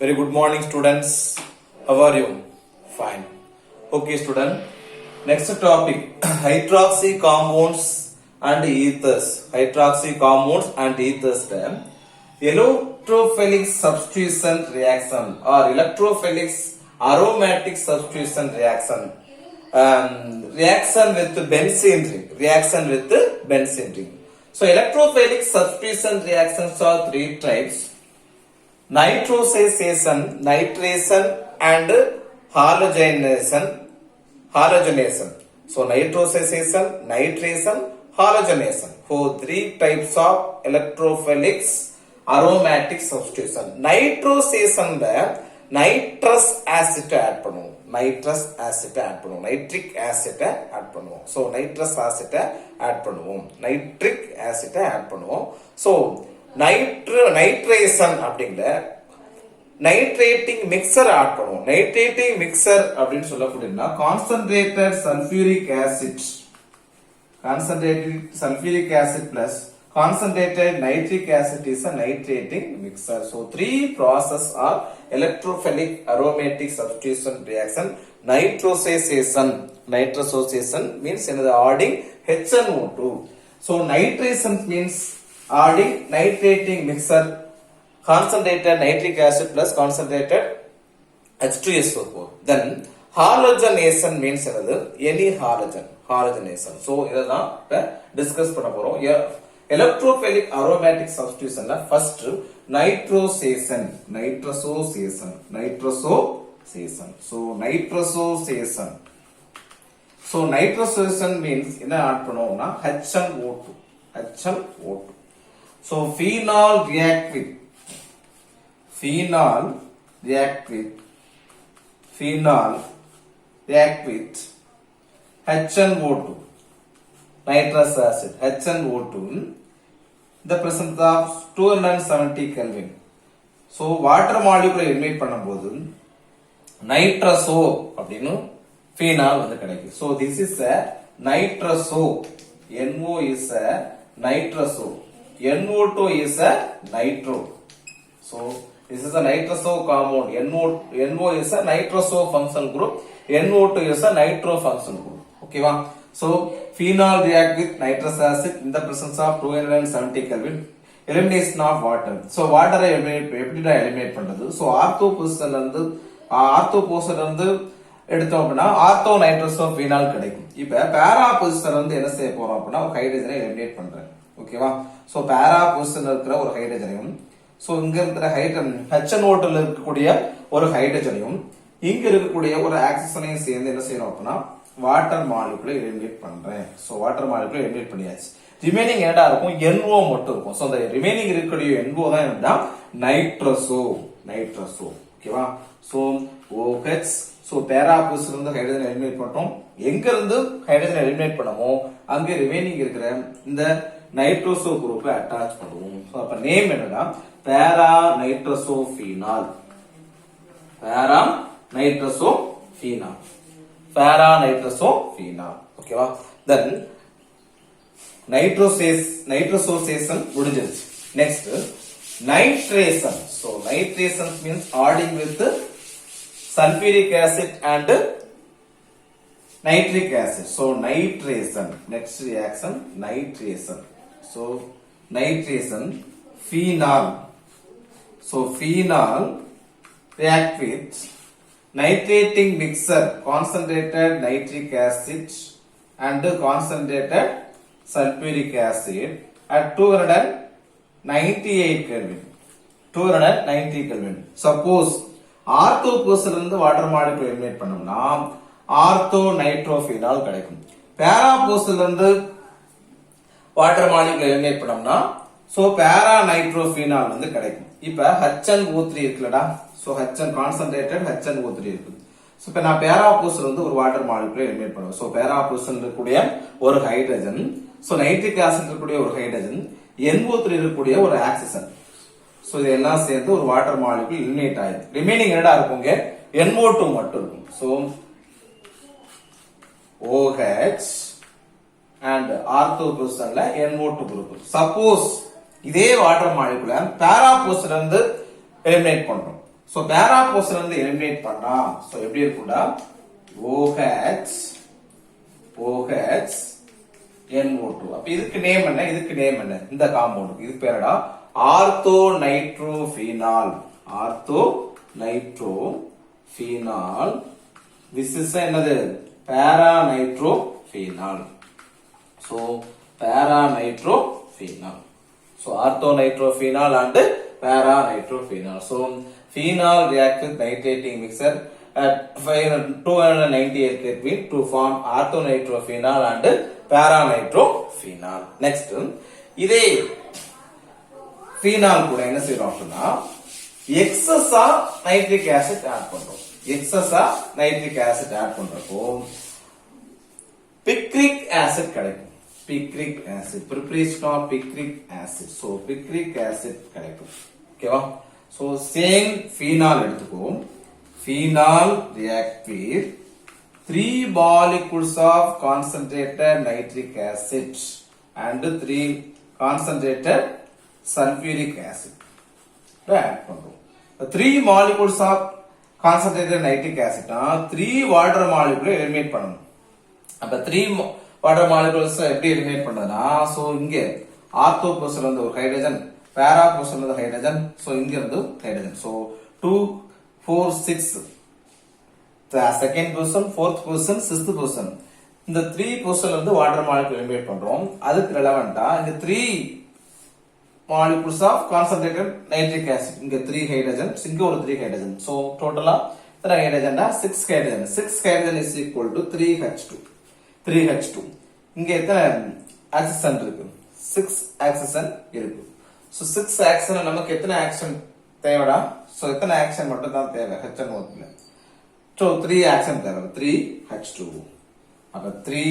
Very good morning, students. How are you? Fine. Okay, student. Next topic: hydroxy compounds and ethers. Hydroxy compounds and ethers. Electrophilic substitution reaction or electrophilic aromatic substitution reaction. Reaction with benzene ring. Reaction with benzene ring. So, electrophilic substitution reactions are three types: nitrosization, nitration, and halogenation. So, nitrosization, nitration, halogenation. For three types of electrophilic aromatic substitution. Nitrosization nitrous acid add பண்ணுவோம். nitrous acid add பண்ணுவோம். nitric acid add பண்ணுவோம். So, nitrous acid add பண்ணுவோம். nitric acid add பண்ணுவோம். So, nitration அப்படிங்கிற nitrating mixture add பண்ணுவோம். Nitrating mixture அப்படின்னு சொல்லக்கூடியதுன்னா concentrated sulphuric acid plus concentrated nitric acid is a nitrating mixer. So, three process are electrophilic aromatic substitution reaction. Nitrosization means adding HNO2. So, nitration means adding nitrating mixer, concentrated nitric acid plus concentrated H2SO4. Then halogenation means any halogenation. So, இதெல்லாம் discuss பண்ண போறோம். Electrophilic aromatic substitution first nitrosization. So nitrosization means என்ன add பண்ணுவோம்னா HNO2. So phenol react with HNO2, nitrous acid, HNO2 in the presence of 270 Kelvin. So water molecule eliminate பண்ணும்போது nitroso அப்படினு phenol வந்து கிடைக்கும். So this is a nitroso. NO is a nitroso. NO2 is a nitro. So this is a nitroso compound. NO is a nitroso functional group. NO2 is a nitro functional group. Okay va? So phenol react with nitrous acid in the presence of 270 Kelvin. Elimination of water. So water eliminate பண்றது. So ortho பொசிஷன்ல இருந்து எடுத்தோம் அப்படின்னா ortho nitroso phenol கிடைக்கும். இப்ப பேரா பொசிஷன்ல இருந்து என்ன செய்ய போறோம் அப்படின்னா ஒரு ஹைட்ரஜனை எலிமினேட் பண்றேன். ஓகேவா? சோ பேரா பொசிஷன்ல இருக்கிற ஒரு ஹைட்ரஜனையும் சோ இங்க இருக்கிற HNO2 ல இருக்கக்கூடிய ஒரு ஹைட்ரஜனையும் இங்க இருக்கக்கூடிய ஒரு ஆக்சிஜனையும் சேர்ந்து என்ன செய்யறோம் அப்படின்னா வாட்டர் மாலிகுலை எலிமினேட் பண்றேன். சோ வாட்டர் மாலிகுலை எலிமினேட் பண்ணியாச்சு. ரிமைனிங் என்னடா இருக்கும்? NO மட்டும் இருக்கும். சோ அந்த ரிமைனிங் இருக்கக்கூடிய NO தான் என்னன்னா நைட்ரோசோ. ஓகேவா? So OH. சோ பேரா பொசிஷன்ல இருந்து ஹைட்ரஜன் எலிமினேட் பண்றோம். எங்க இருந்து ஹைட்ரஜன் எலிமினேட் பண்ணமோ அங்க ரிமைனிங் இருக்கிற இந்த நைட்ரோசோ குரூப்பை அட்டாச் பண்ணுவோம். சோ அப்ப நேம் என்னன்னா பேரா நைட்ரோசோ phenol. ஓகேவா? தென் nitrosization முடிஞ்சிருச்சு. Next nitration. So nitration means adding with sulfuric acid and nitric acid. So nitration. Next reaction nitration. So nitration phenol. So phenol react with nitrating mixer, concentrated nitric acid and concentrated sulfuric acid at 298 Kelvin. 290 Kelvin. Suppose ortho பொசிஷன்ல இருந்து water molecule eliminate பண்ணோம்னா ortho நைட்ரோஃபீனால் கிடைக்கும். பேரா பொசிஷன்ல இருந்து water molecule eliminate பண்ணோம்னா so பேரா நைட்ரோஃபீனால் வந்து கிடைக்கும். இப்ப HNO3 இருக்குலடா. சோ concentrated HNO3 இருக்கு. சோ இப்ப நான் பேரா பொசிஷன்ல இருந்து ஒரு வாட்டர் மாலிகுலை எலிமினேட் பண்ணுவேன். சோ பேரா பொசிஷன்ல இருக்கக்கூடிய ஒரு ஹைட்ரஜன், சோ நைட்ரிக் ஆசிட் இருக்கக்கூடிய ஒரு ஹைட்ரஜன், NO3 இருக்கக்கூடிய ஒரு ஆக்சிஜன். சோ இதெல்லாம் சேர்ந்து ஒரு வாட்டர் மாலிகுல் எலிமினேட் ஆயிடுது. ரிமைனிங் என்னடா இருக்குங்க? NO2 மட்டும் இருக்கும். சோ OH and ஆர்த்தோ பொசிஷன்ல NO2 குரூப். சப்போஸ் இதே வாட்டர் மாலிகுல பேரா பொசிஷன்ல இருந்து எலிமினேட் பண்றோம். சோ பேரா பொசிஷன் வந்து எலிமினேட் பண்ணா சோ எப்படி இருக்கும்டா OH NO2. அப்ப இதுக்கு நேம் என்ன, இதுக்கு நேம் என்ன, இந்த காம்பவுண்ட் இது Baroda ortho nitrophenol. Ortho nitrophenol. This is என்னது பேரா நைட்ரோபீனால். சோ பேரா nitrophenol. So ortho nitrophenol and para nitrophenol. So phenol react with nitrating mixture at 298 Kelvin to form ortho nitrophenol and para nitrophenol. Next இதே phenol கூட என்ன செய்றோம் அப்படினா excess of nitric acid add பண்றோம். excess of nitric acid add பண்றப்போ picric acid கிடைக்கும். picric acid, preparation of picric acid. So picric acid கிடைக்கும். ஓகேவா? So same phenol எடுத்துக்குவோம். phenol react with 3 molecules of concentrated nitric acid and 3 concentrated sulfuric acid. add பண்றோம். 3 molecules of concentrated nitric acid 3 water molecule eliminate பண்ணணும். அப்ப 3 water molecules எப்படி eliminate பண்ணதுனா so இங்க ortho பொசிஷன்ல இருந்து ஒரு ஹைட்ரஜன், பேரா பொசிஷன்ல இருந்து ஹைட்ரஜன், சோ இங்க இருந்து hydrogen. So 2 4 6 second position, fourth position, sixth position. இந்த 3 பொசிஷன்ல இருந்து வாட்டர் மாலிகுல் எலிமினேட் பண்றோம். அதுக்கு ரெலவெண்டா இந்த 3 molecules of concentrated nitric acid. இங்க 3 hydrogen, இங்க ஒரு 3 hydrogen. So டோட்டலா எத்தனை hydrogen 6 hydrogen. 6 hydrogen is equal to 3H2. 3H2. இங்க எத்தனை ஆக்சிஜன் இருக்கு? 6 ஆக்சிஜன் இருக்கு. சோ 6 ஆக்சிஜன் நமக்கு எத்தனை ஆக்சிஜன் தேவைடா? சோ எத்தனை ஆக்சிஜன் மட்டும் தான் தேவை HN ஓட்ல. சோ 3 ஆக்சிஜன் தேவை. 3H2. அப்ப 3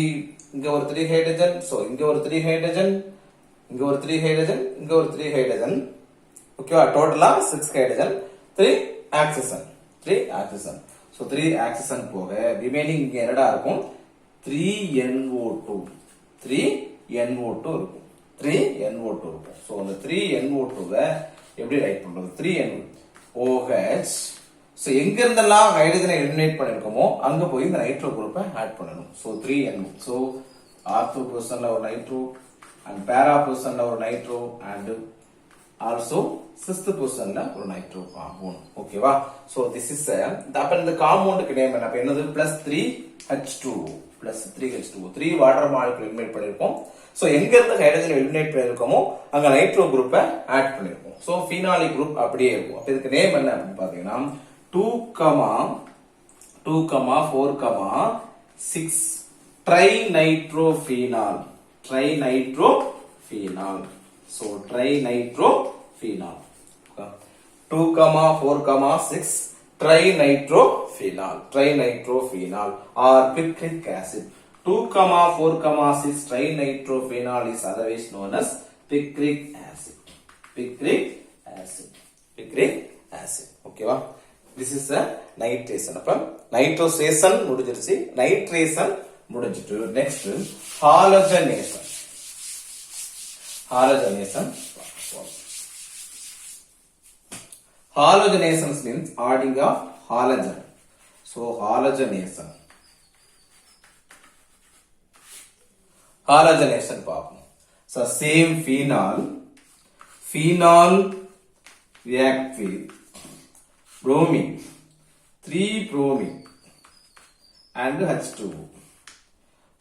இங்க ஒரு 3 ஹைட்ரஜன், சோ இங்க ஒரு 3 ஹைட்ரஜன், இங்க ஒரு 3 ஹைட்ரஜன், இங்க ஒரு 3 ஹைட்ரஜன். ஓகேவா? டோட்டலா 6 hydrogen, 3 oxygen. 3 oxygen. So 3 oxygen போக ரிமைனிங் இங்க என்னடா இருக்கும்? 3NO2. 3NO2 இருக்கும். 3NO2 இருக்கும். சோ அந்த 3NO2 எப்படி ரைட் பண்றது? 3NOH. சோ எங்க இருந்தெல்லாம் ஹைட்ரஜனை எலிமினேட் பண்ணிருக்கோமோ அங்க போய் இந்த நைட்ரோ குரூப்பை ஆட் பண்ணணும். So 3NO. சோ ஆர்த்தோ பொசிஷன்ல ஒரு நைட்ரோ and para பொசிஷன்ல ஒரு நைட்ரோ and also சிக்ஸ்த் பொசிஷன்ல ஒரு நைட்ரோ காம்பவுண்ட். ஓகேவா? சோ திஸ் இஸ் அப்ப இந்த காம்பவுண்டுக்கு நேம் என்ன? அப்ப என்னது? +3H2 +3H2 3 water molecule eliminate பண்ணிருக்கோம். சோ எங்க இருந்து ஹைட்ரஜன் எலிமினேட் பண்ணிருக்கோமோ அங்க நைட்ரோ குரூப்பை ஆட் பண்ணிருக்கோம். சோ ஃபீனாலிக் குரூப் அப்படியே இருக்கும். அப்ப இதுக்கு நேம் என்ன அப்படின்னு பாத்தீங்கன்னா 2, 4, 6 trinitrophenol. Trinitrophenol. So trinitrophenol. 2, 4, 6 trinitrophenol. Trinitrophenol or picric acid. 2, 4, 6 trinitrophenol is otherwise known as picric acid. Picric acid. Picric acid. Okay va? This is a nitration. அப்ப nitration முடிஞ்சிருச்சு. nitration முடிஞ்சிட்டு next halogenation. Halogenation. Halogenation means adding of halogen. So halogenation. Halogenation பார்ப்போம். So same phenol react with bromine, 3 bromine and H2.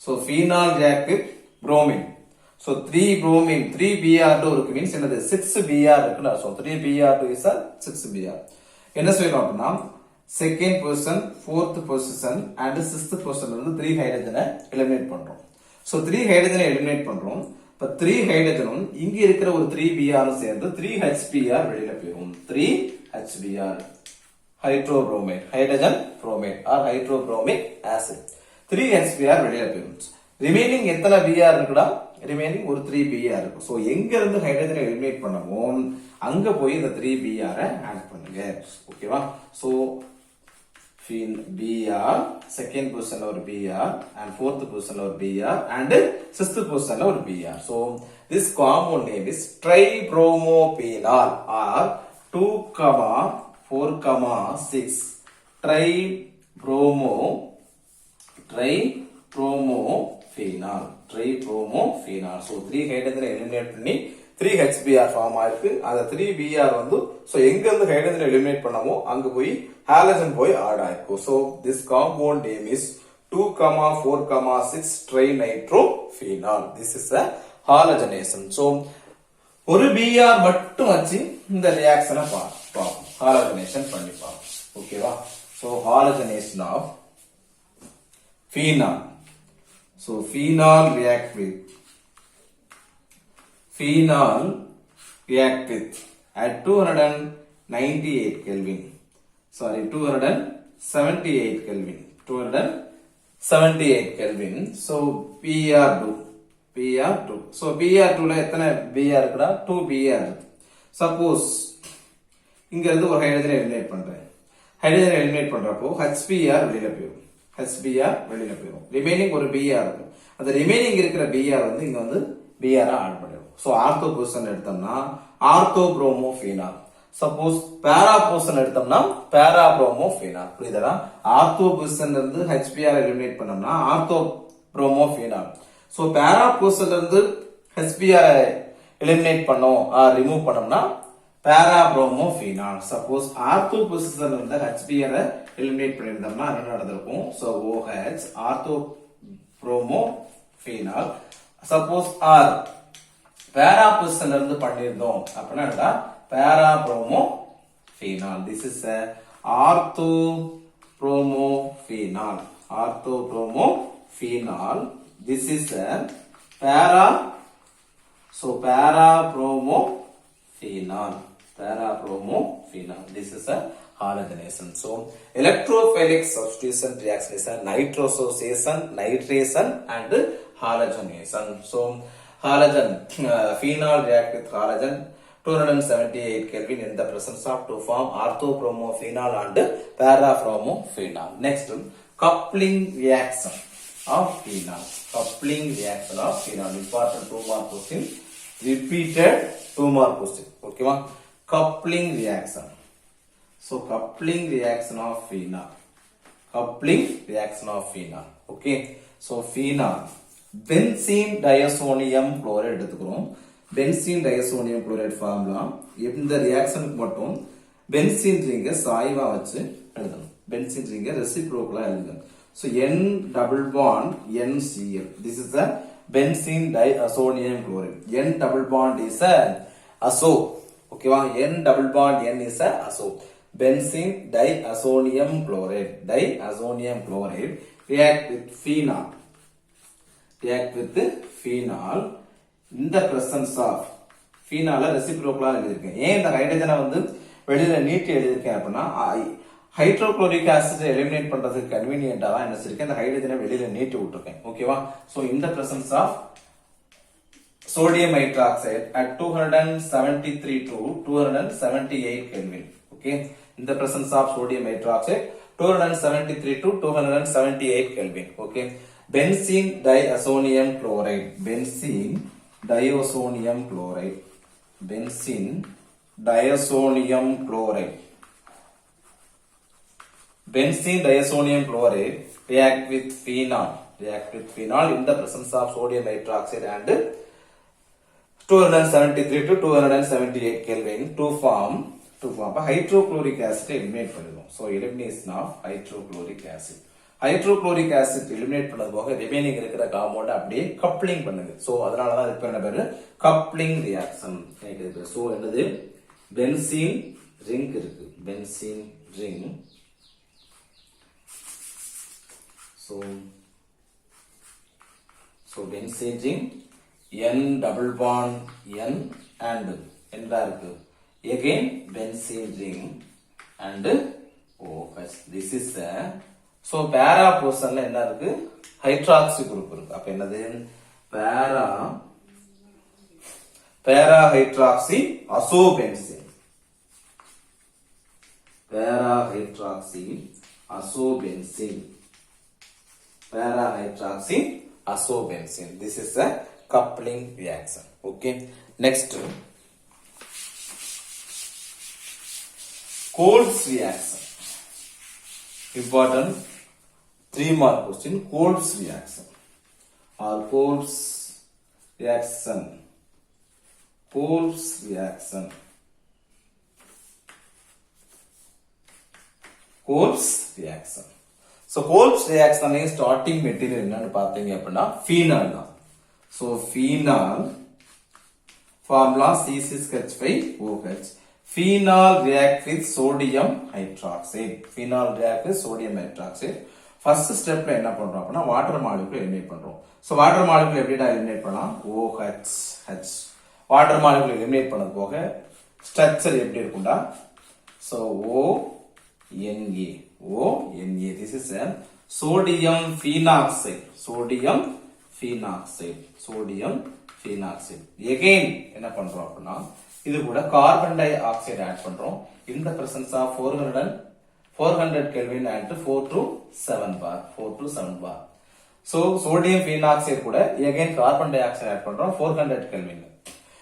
So phenol react with bromine. So 3 bromine, 3 Br2 இருக்கு means என்னது 6 Br இருக்குன்னா so 3 Br2 is a 6 Br. என்ன செய்யணும் அப்படின்னா second position, fourth position and sixth பொசிஷன்ல இருந்து 3 ஹைட்ரஜனை எலிமினேட் பண்றோம். so 3 ஹைட்ரஜனை எலிமினேட் பண்றோம். இப்ப 3 ஹைட்ரஜனும் இங்க இருக்கிற ஒரு 3 Br சேர்ந்து 3HBr வெளியில போயிடும். 3HBr hydrobromide, hydrogen bromide or hydrobromic acid. 3HBr வெளியில போயிடும். ரிமைனிங் எத்தனை Br இருக்குடா? ரிமைனிங் ஒரு 3 Br இருக்கு. சோ எங்க இருந்து ஹைட்ரஜனை எலிமினேட் பண்ணமோ அங்க போய் இந்த 3 Br ஆட் பண்ணுங்க. ஓகேவா? சோ Br செகண்ட் பொசிஷன்ல ஒரு Br and fourth பொசிஷன்ல ஒரு Br and sixth பொசிஷன்ல ஒரு Br. So this compound name is tribromopenol or 2, 4,6 tribromo phenol. So 3 hydrogen eliminate பண்ணி 3 HBr ஃபார்ம் ஆயிருக்கு. அந்த 3 Br வந்து சோ எங்க இருந்து ஹைட்ரஜன் எலிமினேட் பண்ணாமோ அங்க போய் ஹாலஜன் போய் ஆட் ஆயிருக்கு. So this compound name is 2,4,6 trinitrophenol. This is a halogenation. So ஒரு Br மட்டும் வச்சு இந்த ரியாக்ஷனை பார்ப்போம். ஹாலஜனேஷன் பண்ணி பார்ப்போம். ஓகேவா? So halogenation of phenol. So phenol react with at 298 Kelvin. Sorry, 278 Kelvin. 278 Kelvin. So PR2. So PR2 ல எத்தனை Br இருக்குடா? 2 Br இருக்கு. Suppose இங்க இருந்து ஒரு ஹைட்ரஜன் எலிமினேட் பண்றேன். ஹைட்ரஜன் எலிமினேட் பண்றப்போ HBr வெளியில போயிடும். ரிமைனிங் ஒரு Br இருக்கும். அந்த ரிமைனிங் இருக்கிற Br வந்து இங்க வந்து Br ஆட் பண்ணிடும். சோ ஆர்த்தோ பொசிஷன் எடுத்தோம்னா ஆர்த்தோ புரோமோ ஃபீனால். சப்போஸ் பேரா பொசிஷன் எடுத்தோம்னா பேரா புரோமோ ஃபீனால். புரியுதா? ஆர்த்தோ பொசிஷன்ல இருந்து HBr எலிமினேட் பண்ணோம்னா ஆர்த்தோ புரோமோ ஃபீனால். சோ பேரா பொசிஷன்ல இருந்து HBr எலிமினேட் பண்ணோம் ரிமூவ் பண்ணோம்னா பேரா புரோமோ ஃபீனால். சப்போஸ் ஆர்த்தோ பொசிஷன்ல இருந்து HBr எலிமினேட் பண்ணிருந்தோம்னா என்ன நடந்திருக்கும்? So OH ortho promo phenol. Suppose R பேரா பொசிஷன்ல இருந்து பண்ணிருந்தோம் அப்படின்னா என்னடா? பேரா promo phenol. This is a ortho promo phenol. This is a para promo phenol. This is a halogenation. So electrophilic substitution reaction is a nitrosation, nitration and halogenation. So halogen phenol react with halogen 278 Kelvin in the presence of to form orthobromo-phenol and para-bromo-phenol. Next, coupling reaction of phenol. Important 2 mark question. Repeated 2 mark question. Okay, ma? Coupling reaction. So coupling reaction of phenol. Okay. So phenol. Benzene diazonium chloride எடுத்துக்கிறோம். Benzene diazonium chloride formula இந்த ரியாக்ஷனுக்கு மட்டும் benzene ரிங்க சாய்வா வச்சு எழுதணும். Benzene ரிங்க ரெசிப்ரோக்கலா எழுதணும். So N double bond NCl. This is the benzene diazonium chloride. N double bond is a azo. Okay, N double bond N is a azo. Benzene diazonium chloride. React with phenol. In the presence of phenol reciprocal எழுதிருக்கேன். ஏன் இந்த ஹைட்ரஜனை வந்து வெளியில நீட்டி எழுதிருக்கேன் அப்படின்னா hydrochloric acid eliminate பண்றதுக்கு கன்வீனியன்ட்டா தான் என்ன சொல்லிருக்கேன், இந்த ஹைட்ரஜனை வெளியில நீட்டி விட்டுருக்கேன். ஓகேவா? So in the presence of sodium hydroxide at 273 to 278 Kelvin. Okay, in the presence of sodium hydroxide 273 to 278 Kelvin. Okay, benzene diazonium chloride. Benzene diazonium chloride react with phenol in the presence of sodium hydroxide and 273 to 278 Kelvin to form hydrochloric acid eliminate பண்ணிடுவோம். So elimination of hydrochloric acid eliminate பண்ணது போக remaining இருக்கிற compound அப்படியே coupling பண்ணுது. So அதனால தான் இதுக்கு என்ன பேரு கப்ளிங் ரியாக்ஷன். சோ என்னது பென்சீன் ரிங் இருக்கு, benzene ring. So benzene ring N double bond N and என்ன இருக்கு again benzene ring and OH. This is a so para பொசிஷன்ல என்ன இருக்கு ஹைட்ராக்சி குரூப் இருக்கு. அப்ப என்னது para hydroxy asobenzene. Para hydroxy asobenzene. This is a coupling reaction. Okay, next Coles reaction. Important 3 mark question. Coles reaction or Coles reaction. Coles reaction. Coles reaction. So Coles reaction is starting material என்னன்னு பாத்தீங்க அப்படின்னா phenol தான். So phenol formula C6H5OH. Phenol react with sodium hydroxide. Phenol react with sodium hydroxide. First stepல என்ன பண்றோம் அப்படின்னா water மாலிகுலை eliminate பண்றோம். So water மாலிகுலை எப்படிடா eliminate பண்ணலாம்? OH. வாட்டர் மாலிகுலை எலிமினேட் பண்ணது போக ஸ்ட்ரக்சர் எப்படி இருக்கும்டா? So ONA. This is a sodium phenoxide. Sodium phenoxide. Again என்ன பண்றோம் அப்படின்னா இது கூட கார்பன் டை ஆக்சைடு ஆட் பண்றோம். in the presence of 400 Kelvin and 4 to 7 bar. So sodium phenoxide கூட again carbon dioxide add பண்றோம் 400 Kelvin.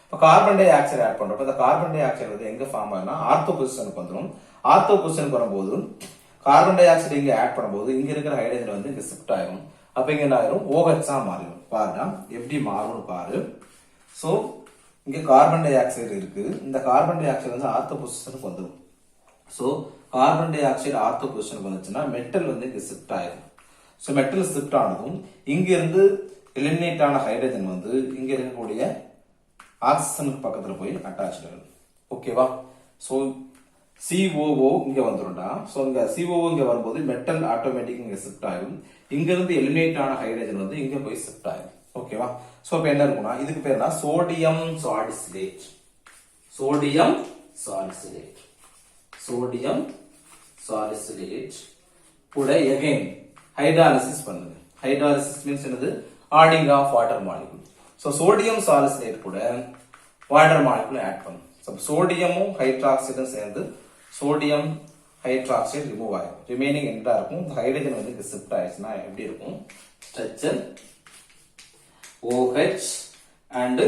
இப்ப carbon dioxide add பண்றோம். இந்த கார்பன் டை ஆக்சைடு வந்து எங்க ஃபார்ம் ஆகும்னா ஆர்த்தோ பொசிஷனுக்கு வந்துரும். ஆர்த்தோ பொசிஷனுக்கு வரும்போது கார்பன் டை ஆக்சைடு இங்க ஆட் பண்ணும்போது இங்க இருக்கிற ஹைட்ரஜன் வந்து இங்க ஷிஃப்ட் ஆயிரும். அப்ப இங்க என்ன ஆயிரும்? OH ஆ மாறிடும். பாருடா எப்படி மாறும்னு பாரு. சோ இங்க கார்பன் டை ஆக்சைடு இருக்கு. இந்த கார்பன் டை ஆக்சைடு வந்து ஆர்த்தோ பொசிஷனுக்கு வந்துடும். So carbon di oxide ortho பொசிஷனுக்கு வந்துச்சுன்னா மெட்டல் வந்து இங்க ஷிஃப்ட் ஆயிரும். சோ மெட்டல் ஷிஃப்ட் ஆனதும் இங்க இருந்து எலிமினேட் ஆன ஹைட்ரஜன் வந்து இங்க இருக்கக்கூடிய ஆக்சிஜனுக்கு பக்கத்துல போய் அட்டாச் ஆகும். ஓகேவா? சோ COO இங்க வந்துரும்டா. சோ இங்க COO இங்க வரும்போது மெட்டல் ஆட்டோமேட்டிக் இங்க ஷிஃப்ட் ஆகும். இங்க இருந்து எலிமினேட் ஆன ஹைட்ரஜன் வந்து இங்க போய் ஷிஃப்ட் ஆகும். ஓகேவா? சோ இப்ப என்ன இருக்கும்னா இதுக்கு பேர் என்ன? Sodium salicylate. சோடியம் சாலிசிலேட் கூட again ஹைட்ராலிசிஸ் பண்ணுது. ஹைட்ராலிசிஸ் மீன்ஸ் என்னது? Adding of water molecule. So sodium salicylate கூட வாட்டர் மாலிகுல் ஆட் பண்ணும். சோ சோடியமும் ஹைட்ராக்சைடும் சேர்ந்து சோடியம் ஹைட்ராக்சைடு ரிமூவ் ஆகும். ரிமைனிங் என்ன இருக்கும்? இந்த ஹைட்ரஜன் வந்து இங்க ஷிஃப்ட் ஆயிடுச்சுன்னா எப்படி இருக்கும்? Structure OH and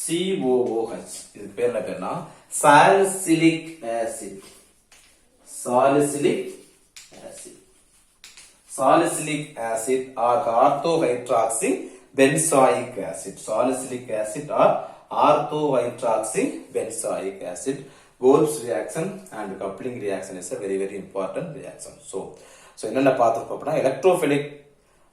COOH. இது பேர் என்ன பேர்னா salicylic acid. Salicylic acid or orthohydroxy benzoic acid. Salicylic acid or orthohydroxy benzoic acid. Wolff's reaction and coupling reaction is a very important reaction. So என்னென்ன பார்த்துருக்கோம் அப்படின்னா electrophilic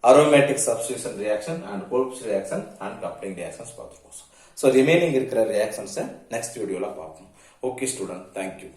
aromatic substitution reaction and Wolff's reaction and coupling reactions பார்த்துருக்கோம். So remaining இருக்கிற reactions next videoல பார்ப்போம். Okay student, thank you.